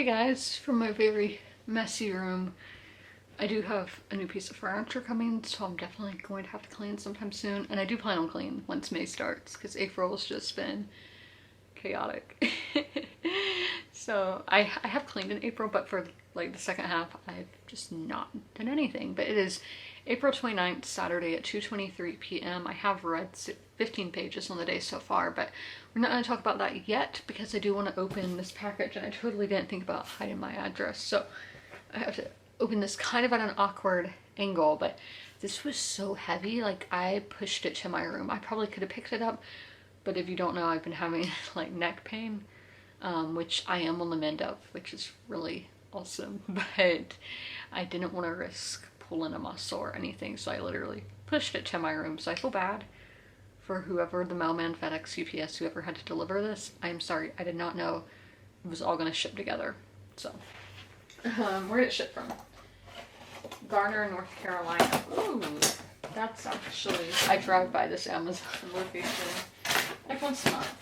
Hey guys, from my very messy room, I do have a new piece of furniture coming, so I'm definitely going to have to clean sometime soon. And I do plan on cleaning once May starts, because April has just been chaotic. So I have cleaned in April, but for like the second half, I've just not done anything. But it is April 29th, Saturday at 2:23 p.m. I have read 15 pages on the day so far, but we're not going to talk about that yet because I do want to open this package, and I totally didn't think about hiding my address. So I have to open this kind of at an awkward angle, but this was so heavy, like I pushed it to my room. I probably could have picked it up, but if you don't know, I've been having like neck pain, which I am on the mend of, which is really awesome, but I didn't want to risk pulling a muscle or anything, so I literally pushed it to my room. So I feel bad for whoever, the mailman, FedEx, UPS, whoever had to deliver this. I'm sorry, I did not know it was all going to ship together. So where did it ship from? Garner, North Carolina. Ooh, that's actually, I drive by this Amazon location like once a month.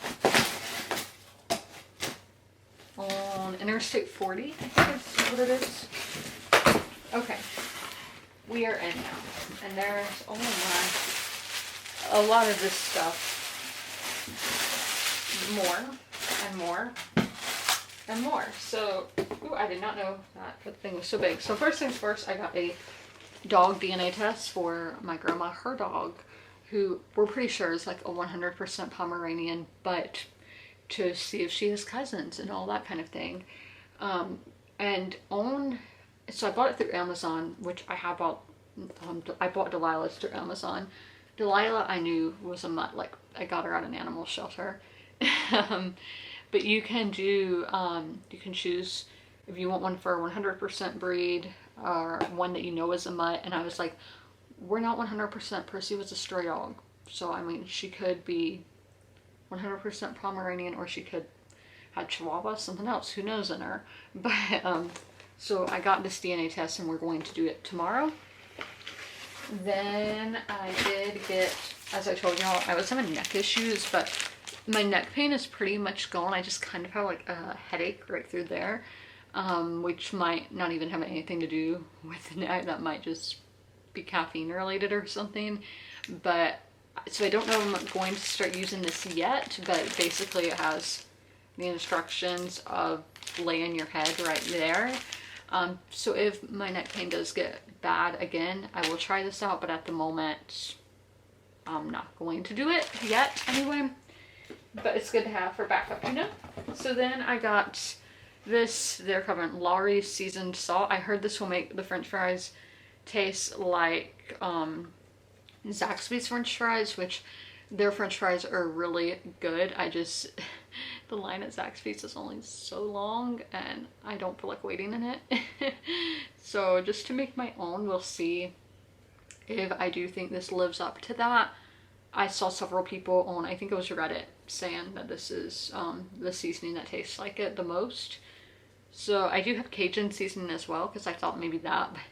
On Interstate 40, I think is what it is. Okay, we are in now, and there's, oh my, a lot of this stuff. More and more and more. So, ooh, I did not know that the thing was so big. So first things first, I got a dog DNA test for my grandma, her dog, who we're pretty sure is like a 100% Pomeranian, but to see if she has cousins and all that kind of thing. So I bought it through Amazon, which I have bought, I bought Delilah's through Amazon. Delilah I knew was a mutt, like I got her at an animal shelter. But you can do, you can choose if you want one for 100% breed or one that you know is a mutt. And I was like, we're not 100%. Percy was a stray dog. So, I mean, she could be 100% Pomeranian, or she could have Chihuahua, something else, who knows in her. But, so I got this DNA test and we're going to do it tomorrow. Then I did get, as I told y'all, I was having neck issues, but my neck pain is pretty much gone. I just kind of have like a headache right through there, which might not even have anything to do with the neck. That might just be caffeine related or something. But so I don't know if I'm going to start using this yet, but basically it has the instructions of laying your head right there. So if my neck pain does get bad again, I will try this out, but at the moment I'm not going to do it yet anyway. But it's good to have for backup, you know? So then I got this, they're covering Lawry's seasoned salt. I heard this will make the french fries taste like Zaxby's french fries, which their french fries are really good. The line at Zaxby's is only so long and I don't feel like waiting in it. So just to make my own, we'll see if I do think this lives up to that. I saw several people on, I think it was Reddit, saying that this is the seasoning that tastes like it the most. So I do have Cajun seasoning as well, because I thought maybe that, but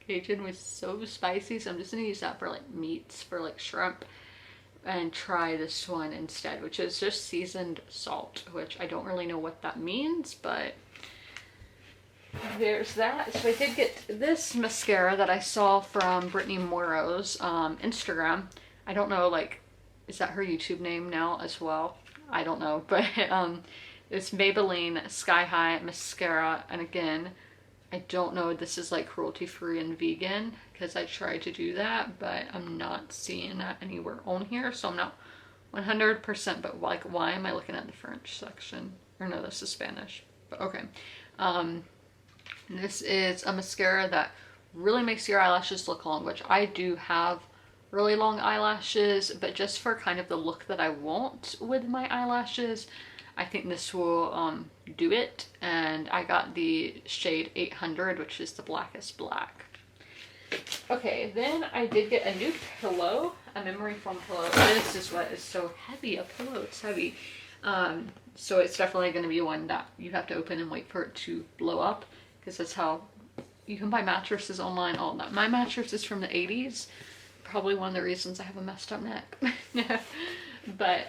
Cajun was so spicy, so I'm just going to use that for like meats, for like shrimp, and try this one instead, which is just seasoned salt, which I don't really know what that means, but there's that. So I did get this mascara that I saw from Brittany Morrow's Instagram. I don't know, like, is that her YouTube name now as well? I don't know, but it's Maybelline Sky High Mascara, and again, I don't know if this is like cruelty free and vegan, because I tried to do that, but I'm not seeing that anywhere on here, so I'm not 100%, but like, why am I looking at the French section? Or no, this is Spanish, but okay. This is a mascara that really makes your eyelashes look long, which I do have really long eyelashes, but just for kind of the look that I want with my eyelashes, I think this will do it. And I got the shade 800, which is the blackest black. Okay, then I did get a new pillow, a memory foam pillow. This is what is so heavy, a pillow, it's heavy. So it's definitely going to be one that you have to open and wait for it to blow up, because that's how you can buy mattresses online, all that. My mattress is from the 80s. Probably one of the reasons I have a messed up neck. But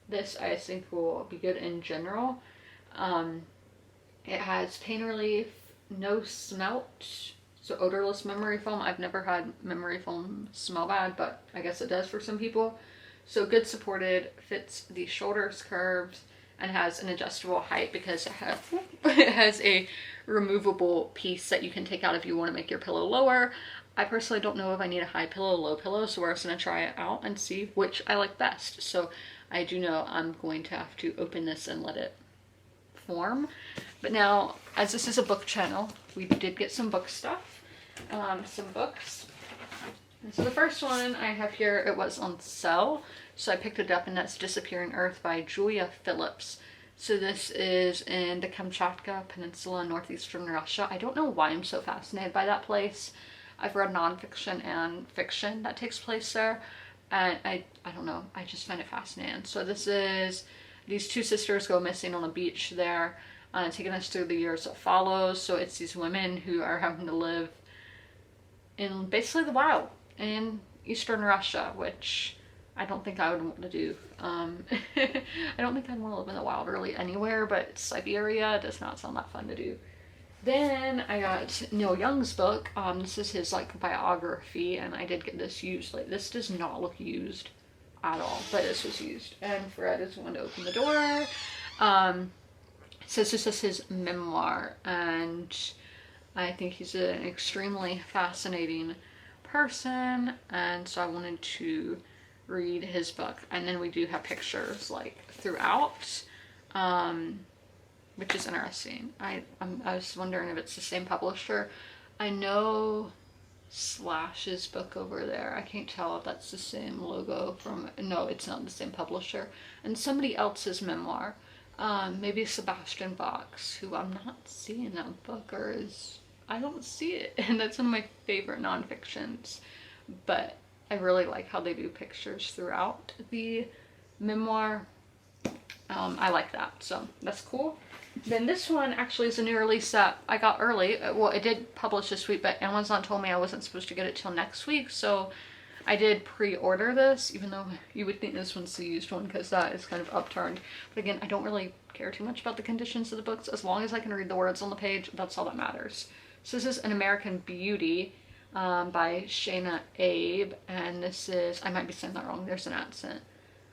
this I think will be good in general. It has pain relief, no smelt, so odorless memory foam. I've never had memory foam smell bad, but I guess it does for some people. So good supported, fits the shoulders, curves, and has an adjustable height because it has a removable piece that you can take out if you want to make your pillow lower. I personally don't know if I need a high pillow, low pillow, so we're just going to try it out and see which I like best. So I do know I'm going to have to open this and let it form. But now, as this is a book channel, we did get some book stuff, some books. And so the first one I have here, it was on sale, so I picked it up, and that's Disappearing Earth by Julia Phillips. So this is in the Kamchatka Peninsula, northeastern Russia. I don't know why I'm so fascinated by that place. I've read nonfiction and fiction that takes place there, and I don't know, I just find it fascinating. So this is, these two sisters go missing on a beach there, taking us through the years that follows. So it's these women who are having to live in basically the wild in eastern Russia, which I don't think I would want to do. I don't think I'd want to live in the wild really anywhere, but Siberia does not sound that fun to do. Then I got Neil Young's book. This is his like biography, and I did get this used. Like, this does not look used at all, but this was used. And Fred is the one to open the door. So this is his memoir, and I think he's an extremely fascinating person, and so I wanted to read his book. And then we do have pictures like throughout, which is interesting. I was wondering if it's the same publisher. I know Slash's book over there, I can't tell if that's the same logo from, no, it's not the same publisher. And somebody else's memoir, maybe Sebastian Bach's, who I'm not seeing that book, or is, I don't see it, and that's one of my favorite nonfictions. But I really like how they do pictures throughout the memoir. I like that, so that's cool. Then this one actually is a new release that I got early. Well, it did publish this week, but Amazon told me I wasn't supposed to get it till next week, so I did pre-order this, even though you would think this one's the used one because that is kind of upturned. But again, I don't really care too much about the conditions of the books. As long as I can read the words on the page, that's all that matters. So this is An American Beauty by Shayna Abe, and this is, I might be saying that wrong, there's an accent.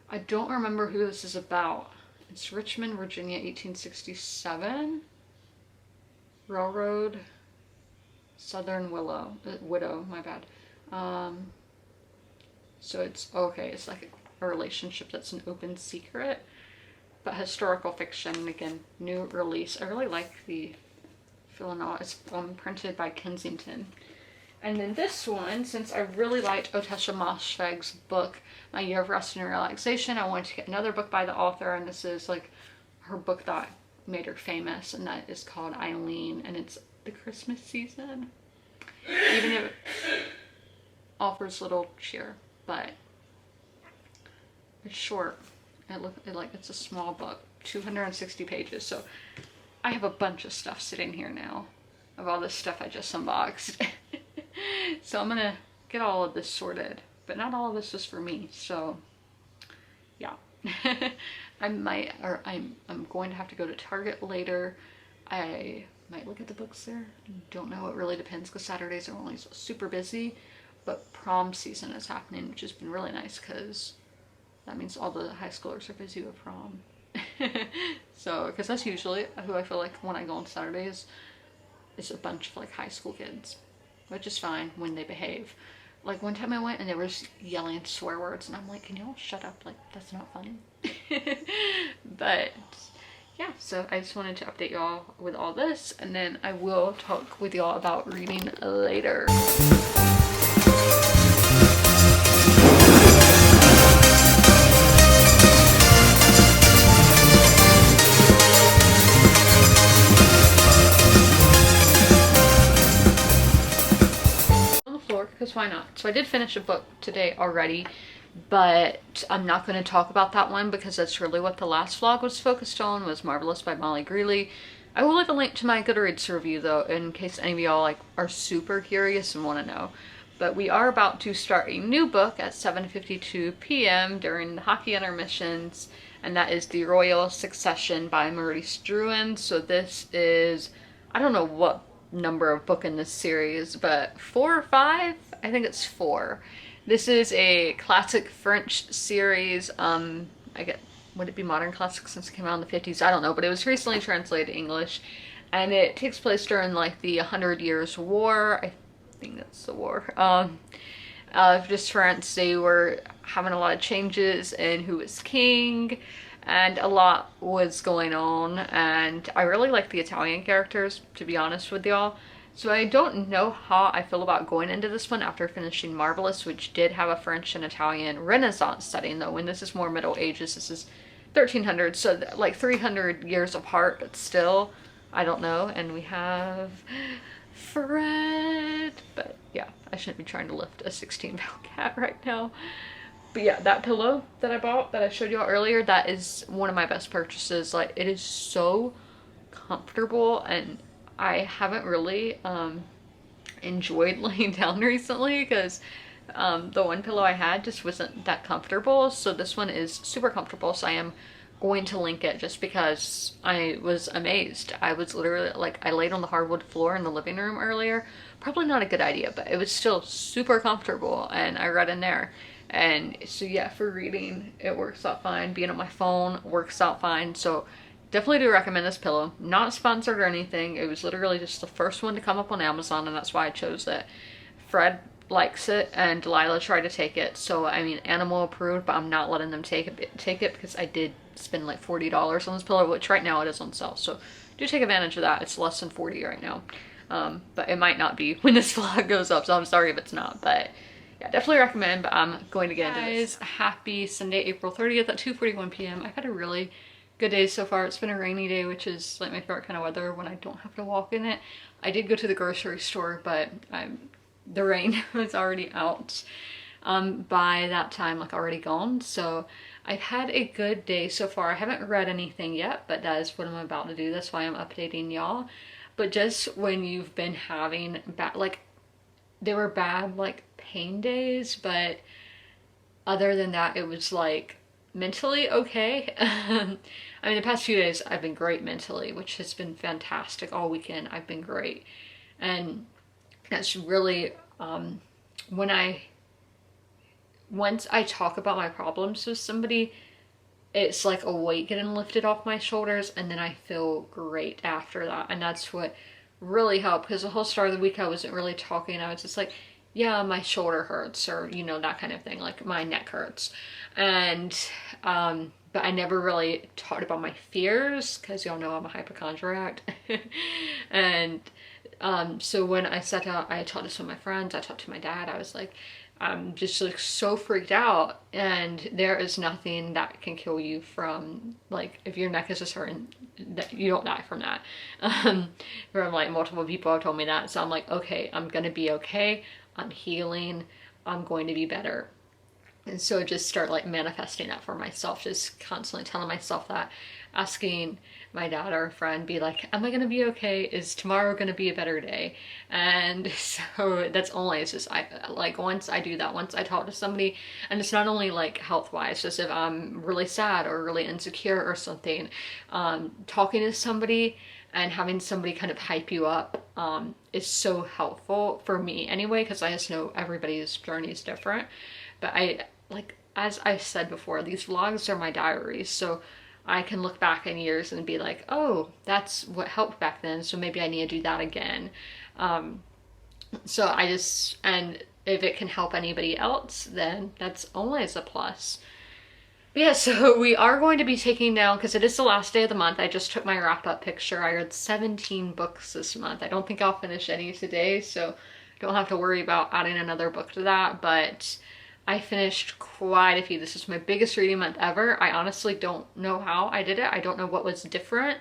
I don't remember who this is about. It's Richmond, Virginia, 1867. Railroad, Southern Widow, my bad. So it's, okay, it's like a relationship that's an open secret, but historical fiction, again, new release. I really like the Philanol. It's printed by Kensington. And then this one, since I really liked Otesha Moshfegh's book, My Year of Rest and Relaxation, I wanted to get another book by the author, and this is like her book that made her famous, and that is called Eileen, and it's the Christmas season. Even if it offers little cheer, but it's short. It's a small book, 260 pages. So I have a bunch of stuff sitting here now of all this stuff I just unboxed. So I'm gonna get all of this sorted, but not all of this is for me, so yeah. I'm going to have to go to Target later. I might look at the books there. Don't know, it really depends, because Saturdays are only super busy, but prom season is happening, which has been really nice because that means all the high schoolers are busy with prom. So, because that's usually who I feel like when I go on Saturdays, is a bunch of like high school kids, which is fine when they behave. Like one time I went and they were just yelling swear words, and I'm like, can you all shut up? Like, that's not funny. But yeah, so I just wanted to update y'all with all this, and then I will talk with y'all about reading later. Because why not? So I did finish a book today already, but I'm not going to talk about that one because that's really what the last vlog was focused on, was Marvelous by Molly Greeley. I will leave a link to my Goodreads review though, in case any of y'all like are super curious and want to know. But we are about to start a new book at 7:52 p.m. during the hockey intermissions, and that is The Royal Succession by Maurice Druin. So this is, I don't know what number of book in this series, but 4 or 5? I think it's 4. This is a classic French series. I get, would it be modern classic since it came out in the 50s? I don't know, but it was recently translated to English, and it takes place during like the 100 Years' War. I think that's the war. Just France, they were having a lot of changes in who was king, and a lot was going on, and I really like the Italian characters, to be honest with y'all. So I don't know how I feel about going into this one after finishing Marvelous, which did have a French and Italian Renaissance setting, though, when this is more Middle Ages. This is 1300, so like 300 years apart, but still, I don't know. And we have Fred, but yeah, I shouldn't be trying to lift a 16-pound cat right now. But yeah, that pillow that I bought, that I showed y'all earlier, that is one of my best purchases. Like, it is so comfortable, and I haven't really enjoyed laying down recently because the one pillow I had just wasn't that comfortable. So this one is super comfortable, so I am going to link it just because I was amazed. I was literally like, I laid on the hardwood floor in the living room earlier. Probably not a good idea, but it was still super comfortable, and I read in there. And so yeah, for reading, it works out fine. Being on my phone works out fine. So definitely do recommend this pillow. Not sponsored or anything. It was literally just the first one to come up on Amazon, and that's why I chose it. Fred likes it, and Delilah tried to take it. So, I mean, animal approved, but I'm not letting them take it because I did spend like $40 on this pillow, which right now it is on sale. So do take advantage of that. It's less than 40 right now. But it might not be when this vlog goes up, so I'm sorry if it's not. But yeah, definitely recommend, but I'm going to get into this. Happy Sunday, April 30th at 2:41 p.m. I've had a really good day so far. It's been a rainy day, which is like my favorite kind of weather when I don't have to walk in it. I did go to the grocery store, but the rain was already out by that time, like already gone. So I've had a good day so far. I haven't read anything yet, but that is what I'm about to do. That's why I'm updating y'all. But just when you've been having bad, like, they were bad, like, pain days, but other than that, it was like mentally okay. I mean, the past few days I've been great mentally, which has been fantastic. All weekend I've been great, and that's really once I talk about my problems with somebody, it's like a weight getting lifted off my shoulders, and then I feel great after that. And that's what really helped, because the whole start of the week I wasn't really talking. I was just like, yeah, my shoulder hurts, or, you know, that kind of thing, like my neck hurts. And but I never really talked about my fears, because y'all know I'm a hypochondriac. And so when I set out, I talked to some of my friends, I talked to my dad. I was like, I'm just like so freaked out, and there is nothing that can kill you from, like, if your neck is just hurting, you don't die from that. From like multiple people have told me that. So I'm like, okay, I'm gonna be okay. I'm healing. I'm going to be better. And so just start like manifesting that for myself, just constantly telling myself that, asking my dad or a friend, be like, am I gonna be okay? Is tomorrow gonna be a better day? And so that's only, it's just, I like, once I do that, once I talk to somebody, and it's not only like health wise, just if I'm really sad or really insecure or something, talking to somebody and having somebody kind of hype you up is so helpful for me anyway, because I just know everybody's journey is different. But I, like, as I said before, these vlogs are my diaries, so I can look back in years and be like, oh, that's what helped back then, so maybe I need to do that again. So I just, and if it can help anybody else, then that's always a plus. But yeah, so we are going to be taking down, because it is the last day of the month. I just took my wrap-up picture. I read 17 books this month. I don't think I'll finish any today, so don't have to worry about adding another book to that, but I finished quite a few. This is my biggest reading month ever. I honestly don't know how I did it. I don't know what was different.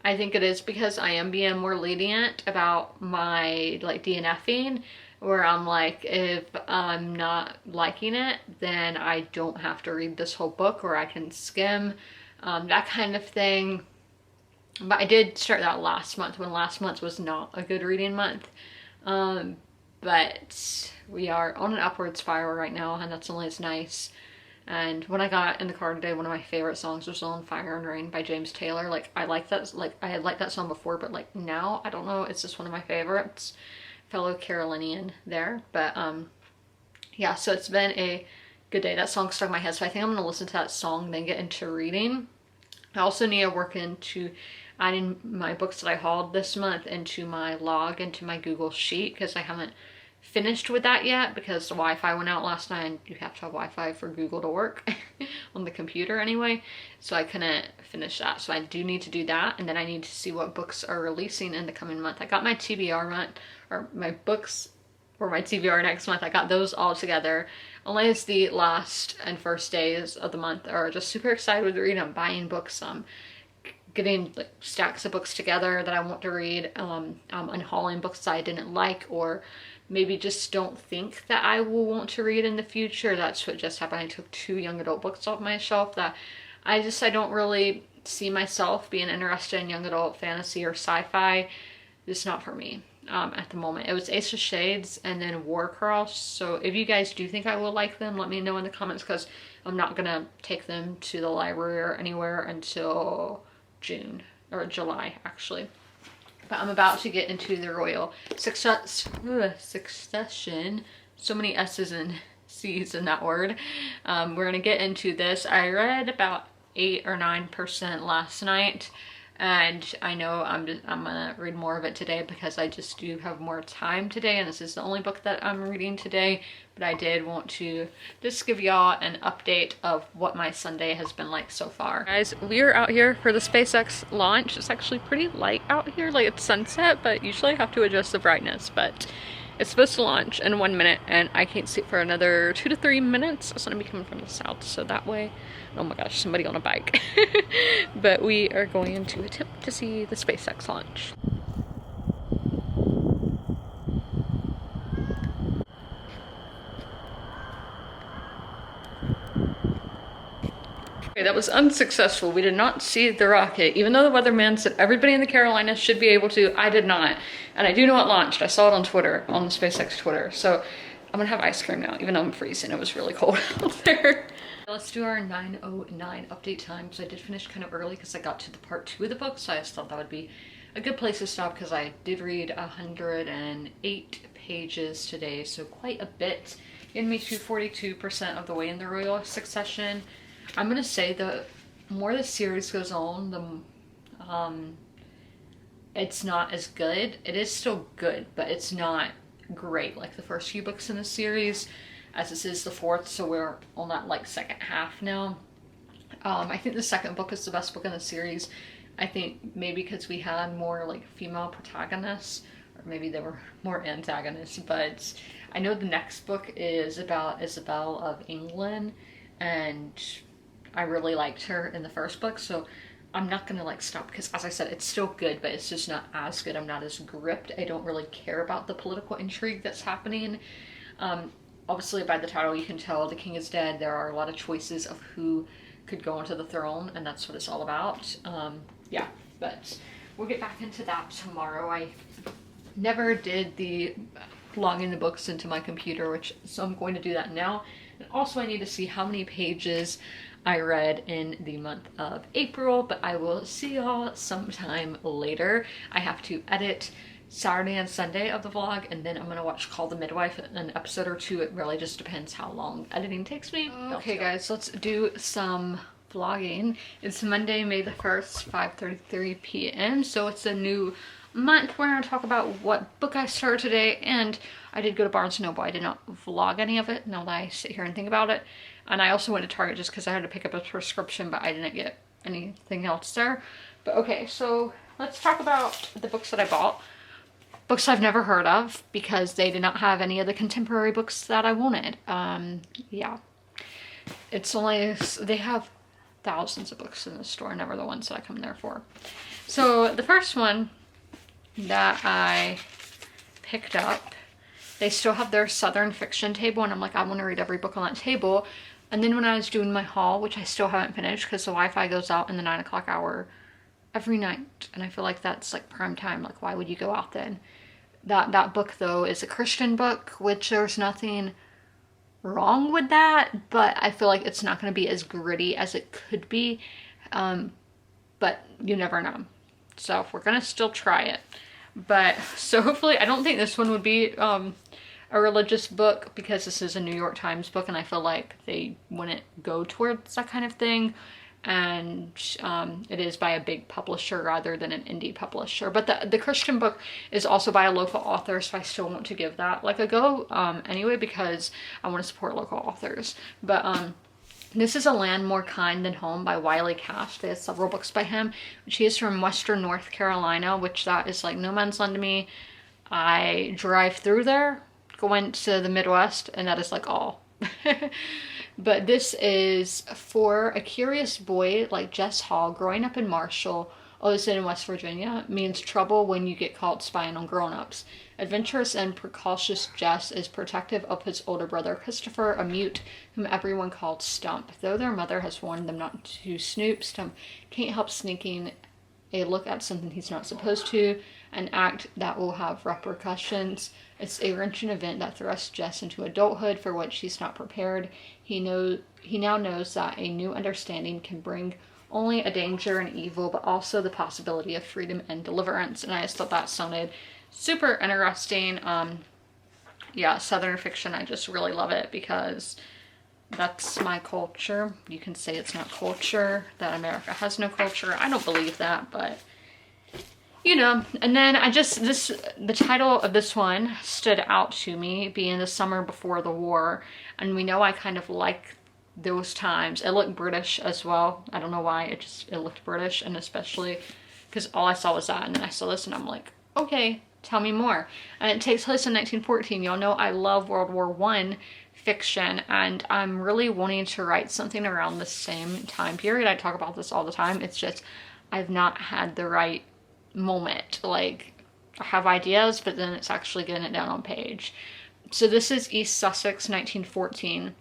I think it is because I am being more lenient about my like DNFing, where I'm like, if I'm not liking it, then I don't have to read this whole book, or I can skim, that kind of thing. But I did start that last month, when last month was not a good reading month. But we are on an upward spiral right now, and that's always nice. And when I got in the car today, one of my favorite songs was on Fire and Rain by James Taylor. Like, I like that, like, I had liked that song before, but like now, I don't know, it's just one of my favorites. Fellow Carolinian there. But yeah, so it's been a good day. That song stuck in my head, so I think I'm gonna listen to that song, then get into reading. I also need to work into adding my books that I hauled this month into my log, into my Google Sheet, because I haven't finished with that yet because the Wi-Fi went out last night and you have to have Wi-Fi for Google to work on the computer anyway, so I couldn't finish that. So I do need to do that, and then I need to see what books are releasing in the coming month. I got my TBR month, or my books for my TBR next month. I got those all together. Only as the last and first days of the month are just super excited with reading. I'm buying books, getting like stacks of books together that I want to read, unhauling books that I didn't like or maybe just don't think that I will want to read in the future. That's what just happened. I took 2 young adult books off my shelf that I don't really see myself being interested in young adult fantasy or sci-fi. It's not for me at the moment. It was Ace of Shades and then Warcross. So if you guys do think I will like them, let me know in the comments, because I'm not gonna take them to the library or anywhere until June or July actually. But I'm about to get into the Royal Succession. So many S's and C's in that word. We're gonna get into this. I read about 8 or 9% last night, and I know I'm gonna read more of it today because I just do have more time today, and this is the only book that I'm reading today. But I did want to just give y'all an update of what my Sunday has been like so far. Guys, we're out here for the SpaceX launch. It's actually pretty light out here, like it's sunset, but usually I have to adjust the brightness. But it's supposed to launch in 1 minute, and I can't see it for another 2 to 3 minutes. It's gonna be coming from the south, so that way, oh my gosh, somebody on a bike. But we are going to attempt to see the SpaceX launch. Okay, that was unsuccessful. We did not see the rocket. Even though the weatherman said everybody in the Carolinas should be able to, I did not. And I do know it launched. I saw it on Twitter, on the SpaceX Twitter. So I'm gonna have ice cream now, even though I'm freezing. It was really cold out there. Let's do our 9:09 update time. So I did finish kind of early because I got to the part 2 of the book. So I just thought that would be a good place to stop, because I did read 108 pages today. So quite a bit. Getting me to 42% of the way in the Royal Succession. I'm gonna say the more the series goes on, the it's not as good. It is still good, but it's not great like the first few books in the series, as this is the 4th, so we're on that like second half now. I think the second book is the best book in the series. I think maybe because we had more like female protagonists, or maybe they were more antagonists, but I know the next book is about Isabel of England, and I really liked her in the first book, so I'm not gonna like stop, because as I said, it's still good, but it's just not as good. I'm not as gripped. I don't really care about the political intrigue that's happening. Obviously by the title you can tell the king is dead. There are a lot of choices of who could go onto the throne, and that's what it's all about. Yeah, but we'll get back into that tomorrow. I never did the logging the books into my computer, so I'm going to do that now. And also I need to see how many pages I read in the month of April, but I will see y'all sometime later. I have to edit Saturday and Sunday of the vlog, and then I'm gonna watch Call the Midwife, an episode or 2. It really just depends how long editing takes me. Okay guys, let's do some vlogging. It's Monday, May the 1st, 5:33 p.m. So it's a new month. We're gonna talk about what book I started today, and I did go to Barnes & Noble. I did not vlog any of it, now that I sit here and think about it. And I also went to Target just because I had to pick up a prescription, but I didn't get anything else there. But okay, so let's talk about the books that I bought. Books I've never heard of, because they did not have any of the contemporary books that I wanted. Yeah. It's only, they have thousands of books in the store, never the ones that I come there for. So the first one that I picked up, they still have their Southern fiction table, and I'm like, I want to read every book on that table. And then when I was doing my haul, which I still haven't finished because the Wi-Fi goes out in the 9 o'clock hour every night, and I feel like that's like prime time. Like, why would you go out then? That book though is a Christian book, which there's nothing wrong with that, but I feel like it's not going to be as gritty as it could be. But you never know. So we're going to still try it. But so hopefully, I don't think this one would be a religious book because this is a New York Times book and I feel like they wouldn't go towards that kind of thing. And it is by a big publisher rather than an indie publisher. But the Christian book is also by a local author, so I still want to give that like a go anyway because I want to support local authors. But this is A Land More Kind Than Home by Wiley Cash. There's several books by him. She is from Western North Carolina, which that is like no man's land to me. I drive through there, going to the Midwest, and that is like all. But this is for a curious boy like Jess Hall growing up in Marshall, also in West Virginia, means trouble when you get caught spying on grown-ups. Adventurous and precocious Jess is protective of his older brother Christopher, a mute whom everyone called Stump. Though their mother has warned them not to snoop, Stump can't help sneaking a look at something he's not supposed to, an act that will have repercussions. It's a wrenching event that thrusts Jess into adulthood for which he's not prepared. He now knows that a new understanding can bring only a danger and evil, but also the possibility of freedom and deliverance. And I just thought that sounded super interesting. Yeah, Southern fiction, I just really love it because that's my culture. You can say it's not culture, that America has no culture. I don't believe that, but you know. And then the title of this one stood out to me, being the summer before the war. And we know I kind of like those times. It looked British as well. I don't know why, it looked British, and especially because all I saw was that, and then I saw this and I'm like, okay, tell me more. And it takes place in 1914. Y'all know I love World War I fiction, and I'm really wanting to write something around the same time period. I talk about this all the time. It's just I've not had the right moment. Like, I have ideas, but then it's actually getting it down on page. So this is East Sussex, 1914.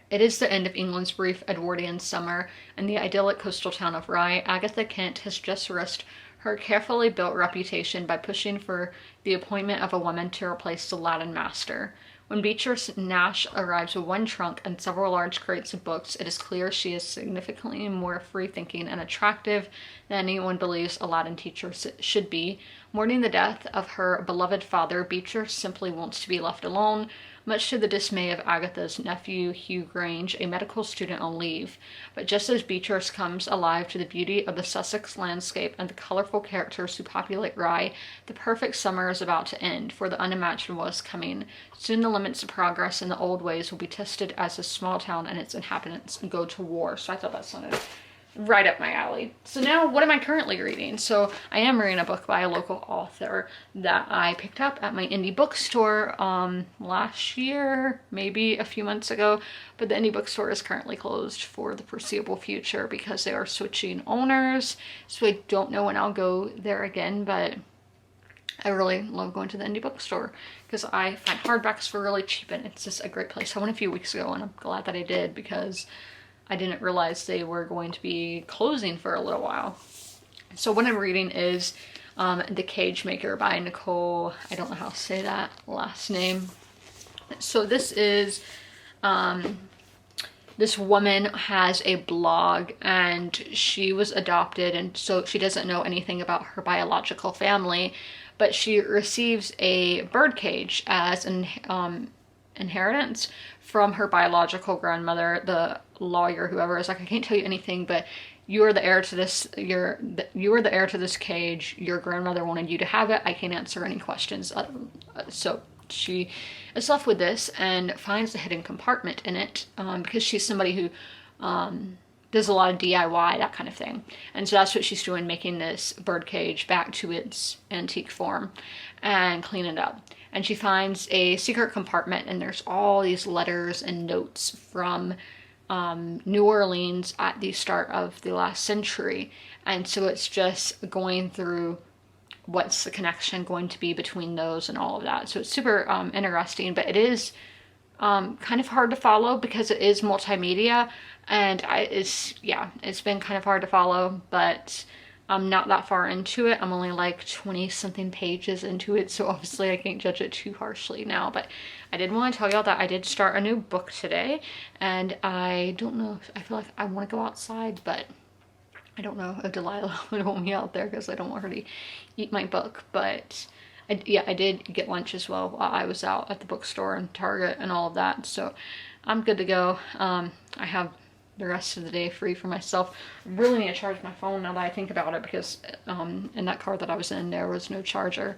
It is the end of England's brief Edwardian summer. In the idyllic coastal town of Rye, Agatha Kent has just risked her carefully built reputation by pushing for the appointment of a woman to replace the Latin master. When Beatrice Nash arrives with one trunk and several large crates of books, it is clear she is significantly more free-thinking and attractive than anyone believes a Latin teacher should be. Mourning the death of her beloved father, Beatrice simply wants to be left alone, much to the dismay of Agatha's nephew, Hugh Grange, a medical student on leave. But just as Beatrice comes alive to the beauty of the Sussex landscape and the colorful characters who populate Rye, the perfect summer is about to end, for the unimaginable is coming. Soon the limits of progress in the old ways will be tested as this small town and its inhabitants go to war. So I thought that sounded right up my alley. So now, what am I currently reading? So I am reading a book by a local author that I picked up at my indie bookstore last year, maybe a few months ago, but the indie bookstore is currently closed for the foreseeable future because they are switching owners. So I don't know when I'll go there again, but I really love going to the indie bookstore because I find hardbacks for really cheap, and it's just a great place. I went a few weeks ago and I'm glad that I did because I didn't realize they were going to be closing for a little while. So what I'm reading is The Cage Maker by Nicole, I don't know how to say that last name. So this is, this woman has a blog and she was adopted, and so she doesn't know anything about her biological family, but she receives a bird cage as an inheritance from her biological grandmother. The lawyer, whoever, is like, I can't tell you anything, but you are the heir to this. You are the heir to this cage. Your grandmother wanted you to have it. I can't answer any questions. So she is left with this and finds a hidden compartment in it because she's somebody who does a lot of DIY, that kind of thing. And so that's what she's doing, making this bird cage back to its antique form and clean it up. And she finds a secret compartment, and there's all these letters and notes from New Orleans at the start of the last century. And so it's just going through what's the connection going to be between those and all of that. So it's super interesting, but it is kind of hard to follow because it is multimedia, and it's been kind of hard to follow, but I'm not that far into it. I'm only like 20 something pages into it, so obviously I can't judge it too harshly now. But I did want to tell y'all that I did start a new book today, and I don't know if I feel like I want to go outside, but I don't know if Delilah would want me out there because I don't want her to eat my book. But yeah, I did get lunch as well while I was out at the bookstore and Target and all of that, so I'm good to go. I have the rest of the day free for myself. Really need to charge my phone now that I think about it, because in that car that I was in, there was no charger.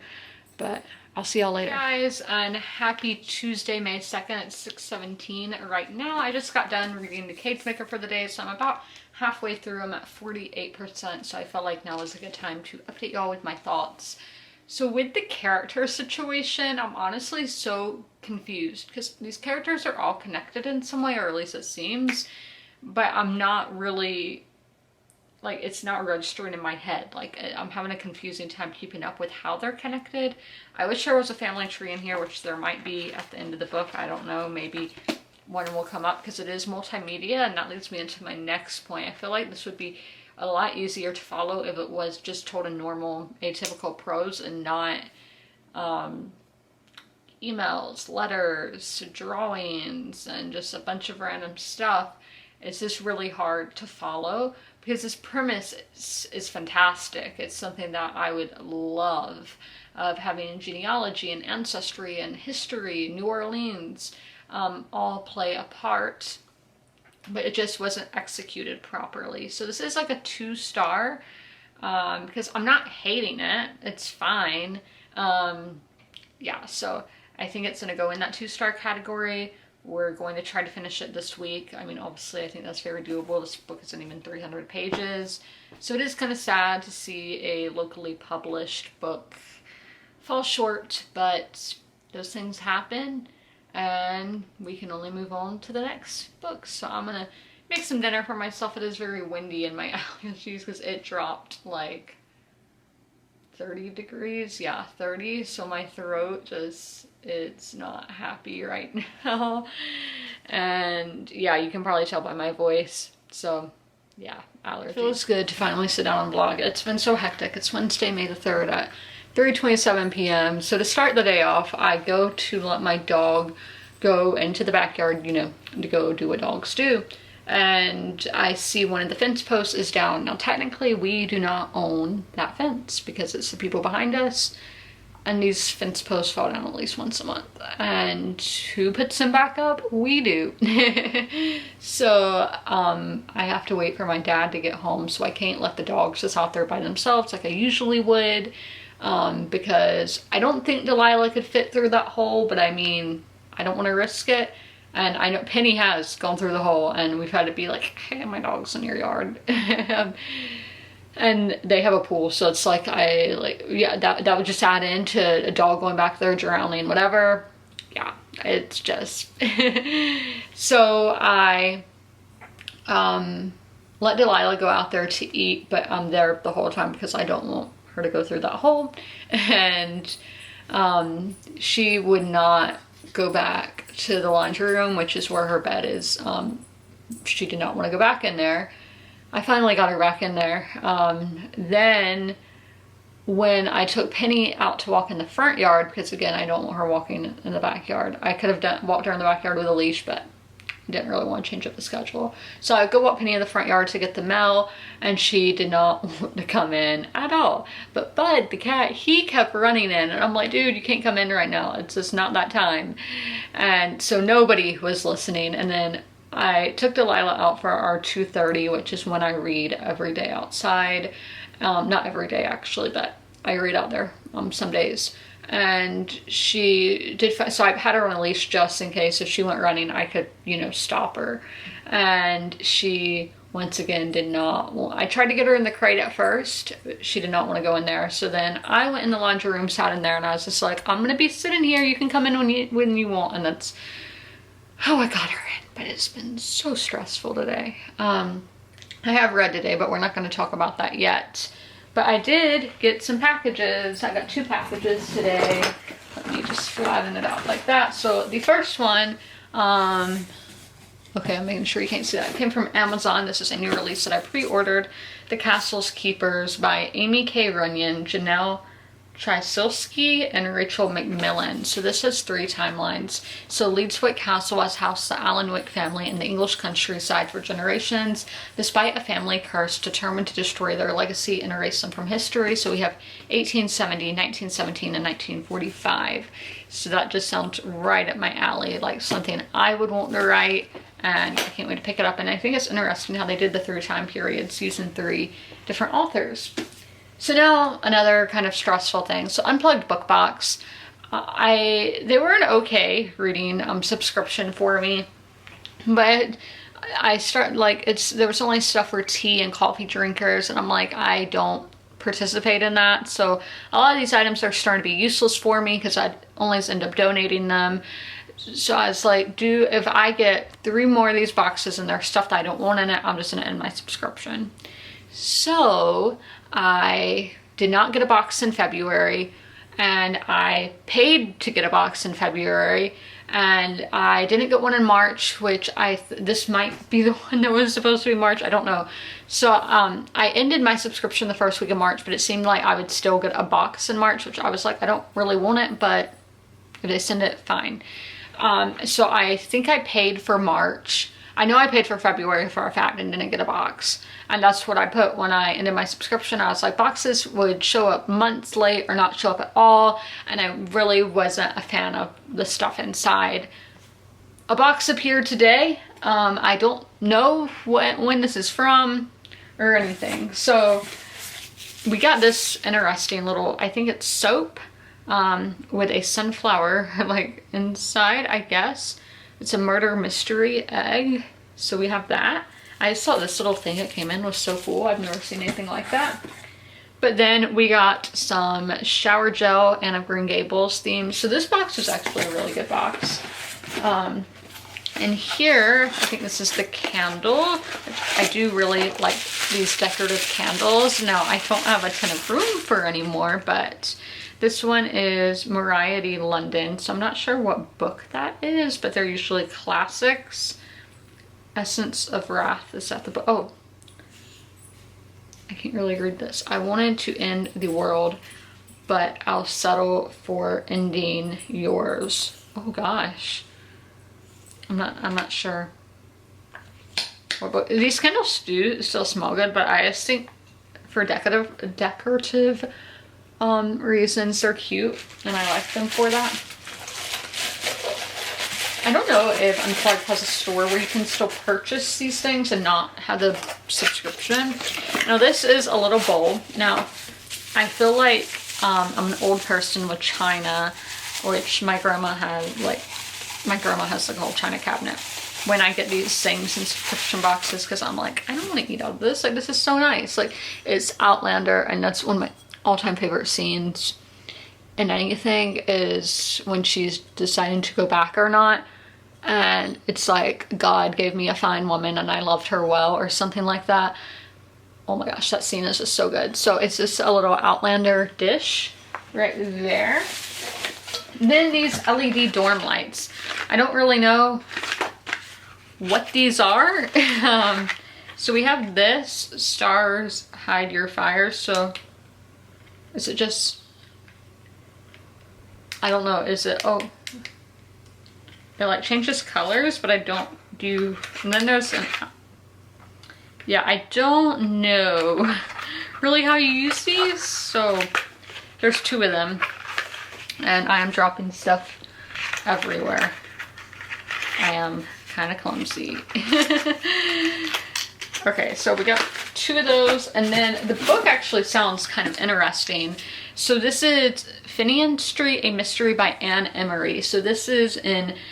But I'll see y'all later. Hey guys, and happy Tuesday, May 2nd. It's 6:17 right now. I just got done reading The Cage Maker for the day, so I'm about halfway through. I'm at 48%, so I felt like now was a good time to update y'all with my thoughts. So with the character situation, I'm honestly so confused, because these characters are all connected in some way, or at least it seems, but I'm not really, like, it's not registering in my head. Like, I'm having a confusing time keeping up with how they're connected. I wish there was a family tree in here, which there might be at the end of the book. I don't know, maybe one will come up, because it is multimedia, and that leads me into my next point. I feel like this would be a lot easier to follow if it was just told in normal, atypical prose and not emails, letters, drawings, and just a bunch of random stuff. It's just really hard to follow, because this premise is fantastic. It's something that I would love, of having genealogy and ancestry and history, New Orleans, all play a part, but it just wasn't executed properly. So this is like a 2-star, because I'm not hating it. It's fine. Yeah, so I think it's going to go in that 2-star category. We're going to try to finish it this week. I mean, obviously, I think that's very doable. This book isn't even 300 pages. So it is kind of sad to see a locally published book fall short, but those things happen, and we can only move on to the next book. So I'm going to make some dinner for myself. It is very windy in my allergies, because it dropped like 30 degrees. Yeah, 30. So my throat just, it's not happy right now. And yeah, you can probably tell by my voice. So yeah, allergies. It feels good to finally sit down and vlog. It's been so hectic. It's Wednesday, May the 3rd at 3:27 p.m. So to start the day off, I go to let my dog go into the backyard, you know, to go do what dogs do. And I see one of the fence posts is down. Now, technically, we do not own that fence, because it's the people behind us. And these fence posts fall down at least once a month. And who puts them back up? We do. So I have to wait for my dad to get home, so I can't let the dogs just out there by themselves like I usually would. Because I don't think Delilah could fit through that hole, but I mean, I don't want to risk it. And I know Penny has gone through the hole, and we've had to be like, hey, my dog's in your yard. And they have a pool, so it's like, yeah, that would just add into a dog going back there drowning, whatever. Yeah, it's just. So I let Delilah go out there to eat, but I'm there the whole time because I don't want her to go through that hole. And she would not go back to the laundry room, which is where her bed is. She did not want to go back in there. I finally got her back in there. Then when I took Penny out to walk in the front yard, because again, I don't want her walking in the backyard. I could have walked her in the backyard with a leash, but didn't really want to change up the schedule. So I go walk Penny in the front yard to get the mail, and she did not want to come in at all. But Bud, the cat, he kept running in, and I'm like, dude, you can't come in right now. It's just not that time. And so nobody was listening. And then I took Delilah out for our 2:30, which is when I read every day outside. Not every day actually, but I read out there some days. And she did, so I had her on a leash just in case if she went running, I could, you know, stop her. And she, once again, did not want, I tried to get her in the crate at first, but she did not want to go in there. So then I went in the laundry room, sat in there, and I was just like, I'm going to be sitting here. You can come in when you want. And that's how I got her in. But it's been so stressful today. I have read today, but we're not going to talk about that yet. But I did get some packages. I got 2 packages today. Let me just flatten it out like that. So the first one was Okay, I'm making sure you can't see that. It came from Amazon. This is a new release that I pre-ordered. The Castle's Keepers by Amy K. Runyon, Janelle Trysilski, and Rachel McMillan. So this has 3 timelines. So Leedswick Castle has housed the Alan Wick family in the English countryside for generations, despite a family curse determined to destroy their legacy and erase them from history. So we have 1870, 1917, and 1945. So that just sounds right up my alley, like something I would want to write, and I can't wait to pick it up. And I think it's interesting how they did the 3 time periods using 3 different authors. So now another kind of stressful thing. So Unplugged Book Box, they were an okay reading subscription for me, but I started like there was only stuff for tea and coffee drinkers, and I'm like, I don't participate in that. So a lot of these items are starting to be useless for me because I'd always end up donating them. So I was like, if I get 3 more of these boxes and there's stuff that I don't want in it, I'm just gonna end my subscription. So I did not get a box in February, and I paid to get a box in February, and I didn't get one in March, which this might be the one that was supposed to be March, I don't know. So I ended my subscription the first week of March, but it seemed like I would still get a box in March, which I was like, I don't really want it, but if they send it, fine. So I think I paid for March. I know I paid for February for a fact and didn't get a box. And that's what I put when I ended my subscription. I was like, boxes would show up months late or not show up at all. And I really wasn't a fan of the stuff inside. A box appeared today. I don't know when this is from or anything. So we got this interesting little, I think it's soap with a sunflower like inside, I guess. It's a murder mystery egg. So we have that. I just thought this little thing it came in was so cool. I've never seen anything like that. But then we got some shower gel, Anne of Green Gables themed. So this box was actually a really good box. And here, I think this is the candle. I do really like these decorative candles. Now, I don't have a ton of room for anymore, but this one is Moriarty London. So I'm not sure what book that is, but they're usually classics. Essence of Wrath is that the book? Oh, I can't really read this. I wanted to end the world, but I'll settle for ending yours. Oh gosh, I'm not sure. What book? These candles do still smell good, but I just think for decorative reasons they're cute, and I like them for that. I don't know if Unplugged has a store where you can still purchase these things and not have the subscription. Now this is a little bowl. Now I feel like I'm an old person with china, which my grandma has like a whole china cabinet when I get these things in subscription boxes, because I'm like, I don't want to eat all of this. Like, this is so nice. Like, it's Outlander, and that's one of my all-time favorite scenes in anything is when she's deciding to go back or not. And it's like, God gave me a fine woman and I loved her well, or something like that. Oh my gosh, that scene is just so good. So it's just a little Outlander dish right there. Then these LED dorm lights. I don't really know what these are. So we have this, Stars Hide Your Fire. So is it just, I don't know, is it, oh, it like changes colors, but I don't do, and then there's an, yeah, I don't know really how you use these. So there's 2 of them, and I am dropping stuff everywhere. I am kind of clumsy. Okay, so we got 2 of those, and then the book actually sounds kind of interesting. So this is Finian Street, A Mystery by Anne Emery. So this is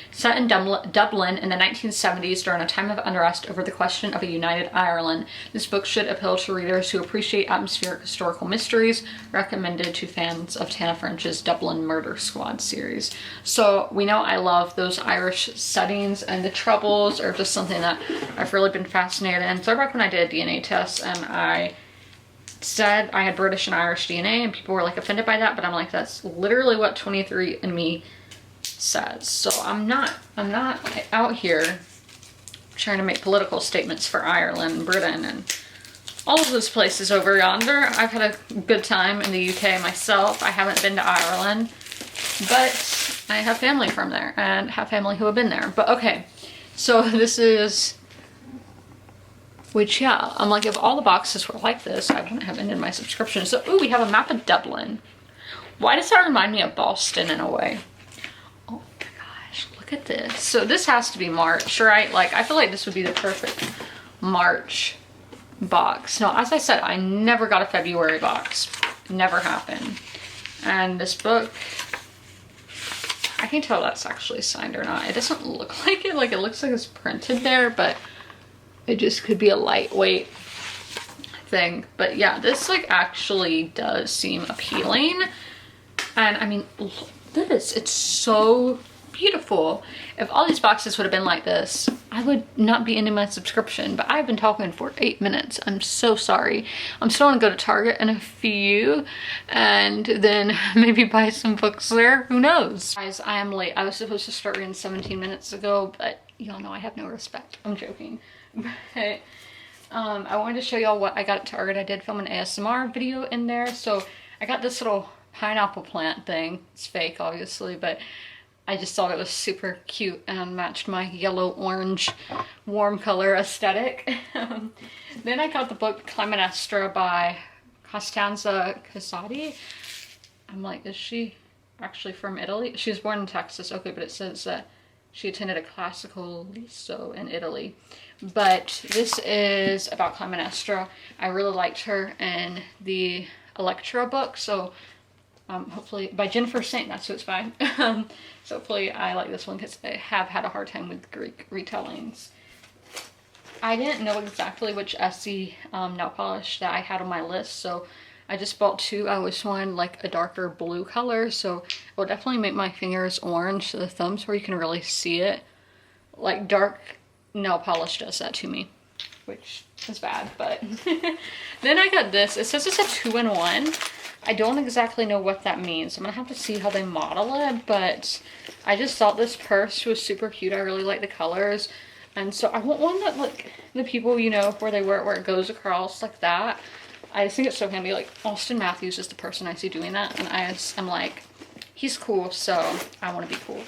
set in Dublin in the 1970s during a time of unrest over the question of a united Ireland. This book should appeal to readers who appreciate atmospheric historical mysteries, recommended to fans of Tana French's Dublin Murder Squad series. So we know I love those Irish settings, and the Troubles are just something that I've really been fascinated in. So back when I did a DNA test and I said I had British and Irish DNA, and people were like offended by that, but I'm like, that's literally what 23andMe says. So I'm not out here trying to make political statements for Ireland and Britain and all of those places over yonder. I've had a good time in the UK myself. I haven't been to Ireland, but I have family from there and have family who have been there. But okay, so this is, which yeah, I'm like, if all the boxes were like this, I wouldn't have ended my subscription. So, ooh, we have a map of Dublin. Why does that remind me of Boston in a way? Oh my gosh, look at this. So this has to be March, right? Like, I feel like this would be the perfect March box. No, as I said, I never got a February box. Never happened. And this book, I can tell that's actually signed or not. It doesn't look like it. Like, it looks like it's printed there, but it just could be a lightweight thing. But yeah, this like actually does seem appealing. And I mean, look at this. It's so beautiful. If all these boxes would have been like this, I would not be ending my subscription, but I've been talking for 8 minutes. I'm so sorry. I'm still gonna go to Target in a few and then maybe buy some books there. Who knows? Guys, I am late. I was supposed to start reading 17 minutes ago, but y'all know I have no respect. I'm joking. But I wanted to show y'all what I got at Target. I did film an ASMR video in there. So I got this little pineapple plant thing. It's fake, obviously, but I just thought it was super cute and matched my yellow-orange warm color aesthetic. Then I got the book Clytemnestra by Costanza Casati. I'm like, is she actually from Italy? She was born in Texas, okay, but it says that she attended a classical liceo in Italy. But this is about Clytemnestra. I really liked her in the Electra book, so hopefully, by Jennifer Saint, that's who it's by. So hopefully I like this one because I have had a hard time with Greek retellings. I didn't know exactly which Essie nail polish that I had on my list, so I just bought two. I always wanted like a darker blue color, so it will definitely make my fingers orange to the thumbs where you can really see it. Like dark nail polish does that to me, which is bad, but then I got this. It says it's a 2-in-1. I don't exactly know what that means. I'm gonna have to see how they model it, but I just thought this purse was super cute. I really like the colors. And so I want one that like the people, you know, where they wear it, where it goes across like that. I just think it's so handy. Like Austin Matthews is the person I see doing that, and I'm like, he's cool, so I want to be cool.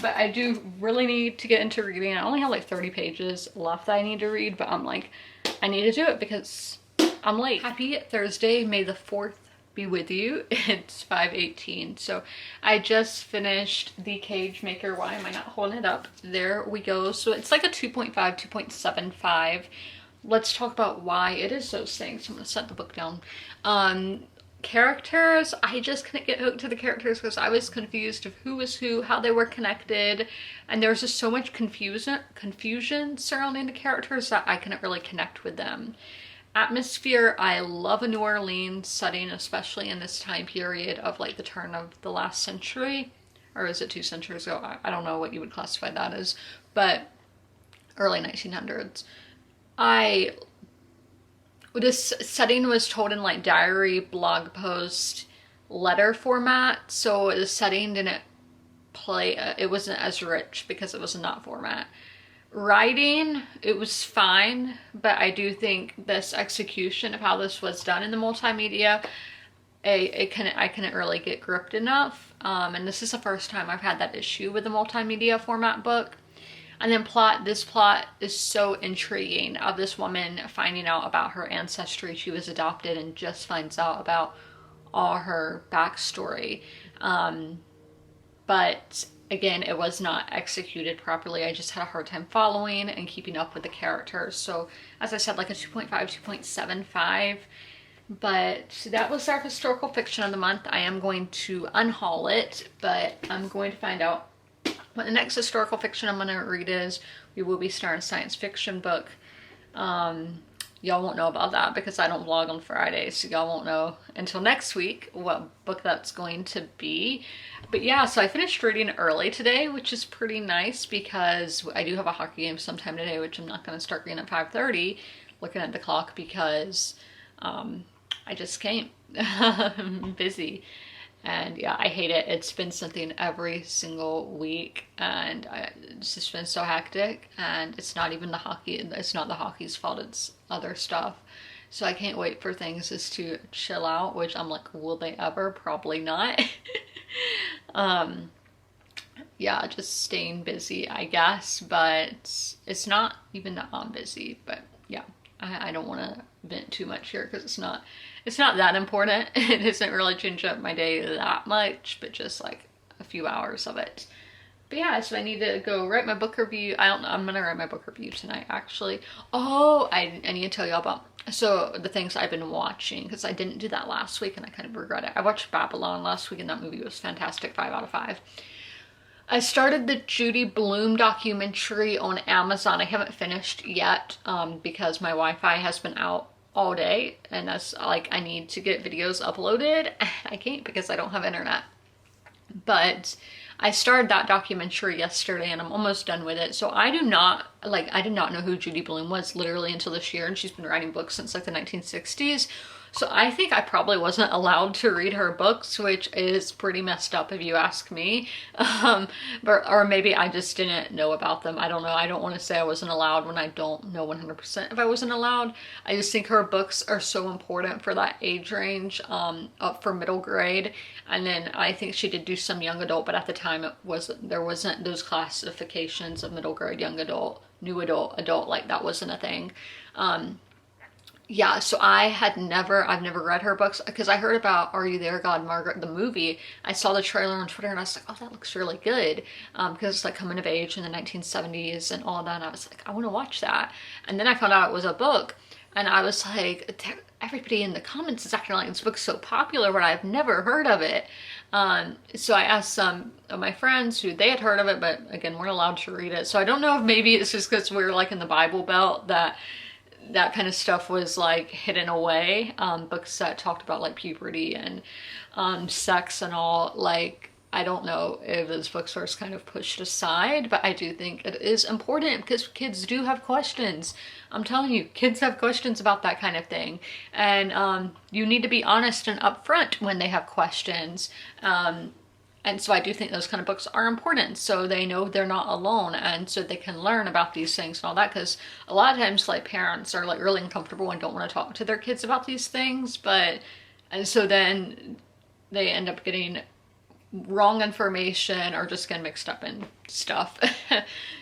But I do really need to get into reading. I only have like 30 pages left that I need to read, but I'm like, I need to do it because I'm late. Happy Thursday, May the 4th be with you. It's 5:18. So I just finished The Cage Maker. Why am I not holding it up? There we go. So it's like a 2.5, 2.75. Let's talk about why it is those things. I'm gonna set the book down. Characters, I just couldn't get hooked to the characters because I was confused of who was who, how they were connected, and there was just so much confusion surrounding the characters that I couldn't really connect with them. Atmosphere, I love a New Orleans setting, especially in this time period of like the turn of the last century, or is it 2 centuries ago? I don't know what you would classify that as, but early 1900s. This setting was told in like diary, blog post, letter format, so the setting didn't play, it wasn't as rich because it was not format. Writing, it was fine, but I do think this execution of how this was done in the multimedia, I couldn't really get gripped enough. And this is the first time I've had that issue with the multimedia format book. And then plot, this plot is so intriguing of this woman finding out about her ancestry. She was adopted and just finds out about all her backstory. But again, it was not executed properly. I just had a hard time following and keeping up with the characters. So as I said, like a 2.5, 2.75. But that was our historical fiction of the month. I am going to unhaul it, but I'm going to find out what the next historical fiction I'm going to read is. We will be starting a science fiction book. Y'all won't know about that because I don't vlog on Fridays, so y'all won't know until next week what book that's going to be. But yeah, so I finished reading early today, which is pretty nice because I do have a hockey game sometime today, which I'm not going to start reading at 5:30, looking at the clock because I just can't. I'm busy. And yeah, I hate it. It's been something every single week, and it's just been so hectic. And it's not even the hockey. It's not the hockey's fault. It's other stuff. So I can't wait for things just to chill out, which I'm like, will they ever? Probably not. Yeah, just staying busy, I guess. But it's not even that I'm busy. But yeah, I don't want to vent too much here because it's not that important. It doesn't really change up my day that much, but just like a few hours of it. But yeah, so I need to go write my book review. I don't know, I'm gonna write my book review tonight, actually. Oh, I need to tell you about, so the things I've been watching, because I didn't do that last week and I kind of regret it. I watched Babylon last week and that movie was fantastic, 5 out of 5. I started the Judy Blume documentary on Amazon. I haven't finished yet because my Wi-Fi has been out all day, and that's like, I need to get videos uploaded. I can't because I don't have internet. But I started that documentary yesterday and I'm almost done with it. So I did not know who Judy Blume was literally until this year, and she's been writing books since like the 1960s. So I think I probably wasn't allowed to read her books, which is pretty messed up if you ask me. Or maybe I just didn't know about them. I don't know. I don't want to say I wasn't allowed when I don't know 100% if I wasn't allowed. I just think her books are so important for that age range, up for middle grade. And then I think she did do some young adult, but at the time there wasn't those classifications of middle grade, young adult, new adult, like that wasn't a thing. Yeah, so I've never read her books because I heard about Are You There, God, Margaret, the movie. I saw the trailer on Twitter and I was like, oh, that looks really good. Because it's like coming of age in the 1970s and all that. And I was like, I want to watch that. And then I found out it was a book. And I was like, everybody in the comments is acting like this book's so popular, but I've never heard of it. So I asked some of my friends who they had heard of it, but again, weren't allowed to read it. So I don't know if maybe it's just because we're like in the Bible Belt that kind of stuff was like hidden away. Books that talked about like puberty and sex and all, like, I don't know if those books were kind of pushed aside, but I do think it is important because kids do have questions. I'm telling you, kids have questions about that kind of thing. And you need to be honest and upfront when they have questions. And so I do think those kind of books are important, so they know they're not alone, and so they can learn about these things and all that, because a lot of times like parents are like really uncomfortable and don't want to talk to their kids about these things, and so then they end up getting wrong information or just getting mixed up in stuff.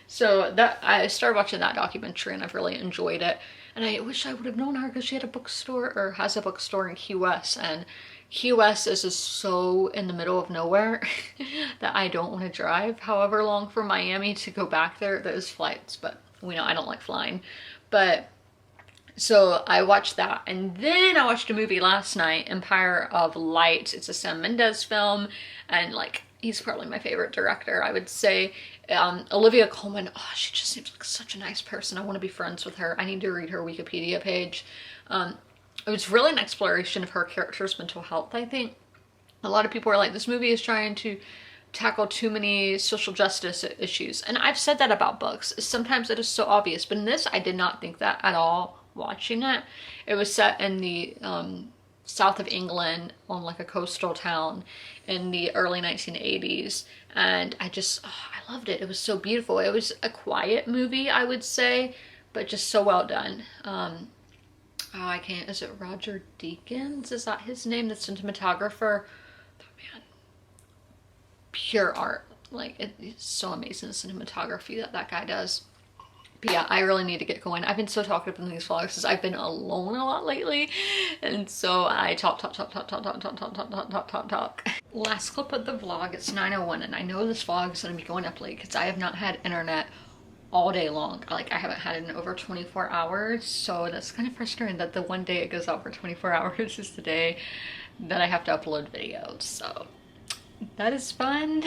So that I started watching that documentary and I've really enjoyed it. And I wish I would have known her because she had a bookstore, or has a bookstore in Key West, and Key West is just so in the middle of nowhere that I don't want to drive however long from Miami to go back there. There's flights, but we know I don't like flying. But so I watched that, and then I watched a movie last night, Empire of Light. It's a Sam Mendes film, and like, he's probably my favorite director, I would say. Olivia Colman, oh, she just seems like such a nice person. I want to be friends with her. I need to read her Wikipedia page. It was really an exploration of her character's mental health, I think. A lot of people are like, this movie is trying to tackle too many social justice issues. And I've said that about books. Sometimes it is so obvious, but in this, I did not think that at all watching it. It was set in the south of England on like a coastal town in the early 1980s. And I loved it. It was so beautiful. It was a quiet movie, I would say, but just so well done. Is it Roger Deakins? Is that his name? The cinematographer? Oh, man. Pure art. Like, it's so amazing, the cinematography that guy does. But yeah, I really need to get going. I've been so talkative in these vlogs because I've been alone a lot lately. And so I talk. Last clip of the vlog, it's 9:01, and I know this vlog is going to be going up late because I have not had internet all day long. Like, I haven't had it in over 24 hours, so that's kind of frustrating that the one day it goes out for 24 hours is the day that I have to upload videos, so that is fun.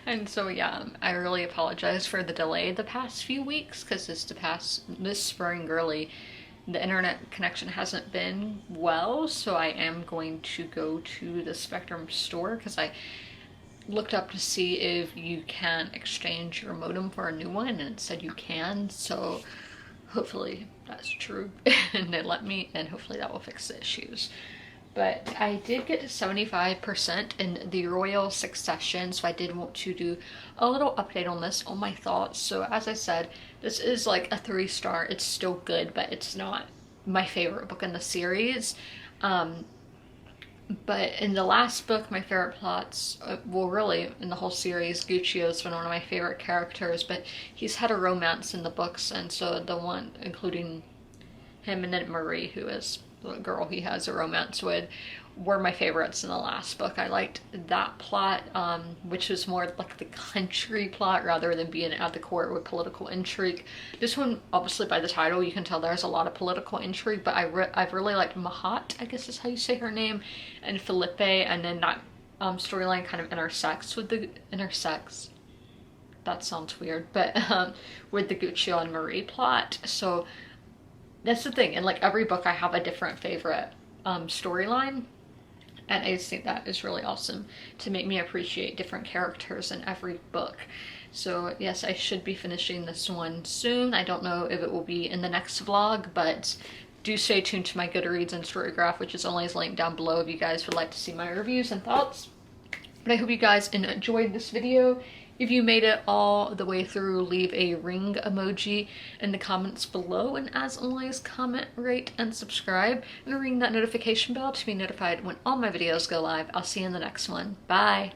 And so yeah, I really apologize for the delay the past few weeks, because this spring really, the internet connection hasn't been well, so I am going to go to the Spectrum store because I looked up to see if you can exchange your modem for a new one, and it said you can, so hopefully that's true and they let me, and hopefully that will fix the issues. But I did get to 75% in the Royal Succession, so I did want to do a little update on this, on my thoughts. So as I said, this is like a 3-star. It's still good, but it's not my favorite book in the series. But in the last book, my favorite plots, well, really in the whole series, Guccio's been one of my favorite characters, but he's had a romance in the books, and so the one, including him and then Marie, who is the girl he has a romance with, were my favorites in the last book. I liked that plot, which was more like the country plot rather than being at the court with political intrigue. This one, obviously by the title, you can tell there's a lot of political intrigue, but I've really liked Mahat, I guess is how you say her name, and Felipe, and then that storyline kind of intersects with the that sounds weird, but with the Guccio and Marie plot. So that's the thing. In like every book, I have a different favorite storyline. And I just think that is really awesome to make me appreciate different characters in every book. So yes, I should be finishing this one soon. I don't know if it will be in the next vlog, but do stay tuned to my Goodreads and Storygraph, which is always linked down below if you guys would like to see my reviews and thoughts. But I hope you guys enjoyed this video. If you made it all the way through, leave a ring emoji in the comments below. And as always, comment, rate, and subscribe. And ring that notification bell to be notified when all my videos go live. I'll see you in the next one. Bye!